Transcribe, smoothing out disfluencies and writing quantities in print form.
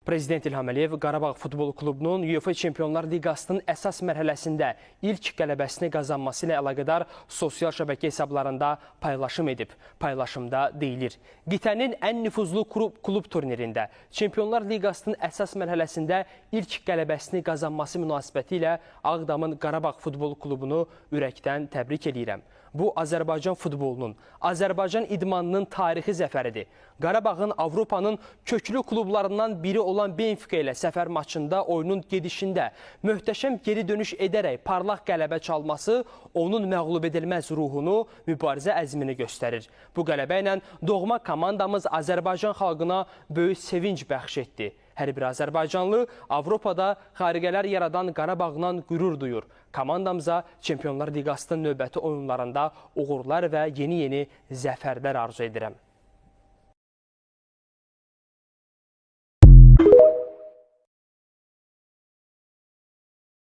Prezident İlham Əliyev Qarabağ Futbol Klubunun UEFA Çempionlar Liqasının əsas mərhələsində ilk qələbəsini qazanması ilə əlaqədar sosial şəbəkə hesablarında paylaşım edib. Paylaşımda deyilir: qitənin ən nüfuzlu klub turnirində Çempionlar Liqasının əsas mərhələsində ilk qələbəsini qazanması münasibəti ilə Ağdamın Qarabağ Futbol Klubunu ürəkdən təbrik edirəm. Bu, Azərbaycan futbolunun, Azərbaycan idmanının tarixi zəfəridir. Qarabağın Avropanın köklü klublarından biri olan Benfica ilə səfər maçında oyunun gedişində möhtəşəm geri dönüş edərək parlaq qələbə çalması onun məğlub edilməz ruhunu, mübarizə əzmini göstərir. Bu qələbə ilə doğma komandamız Azərbaycan xalqına böyük sevinc bəxş etdi. Hər bir Azərbaycanlı Avropada xariqələr yaradan Qarabağla qürur duyur. Komandamıza Çempionlar Liqasının növbəti oyunlarında uğurlar və yeni zəfərlər arzu edirəm.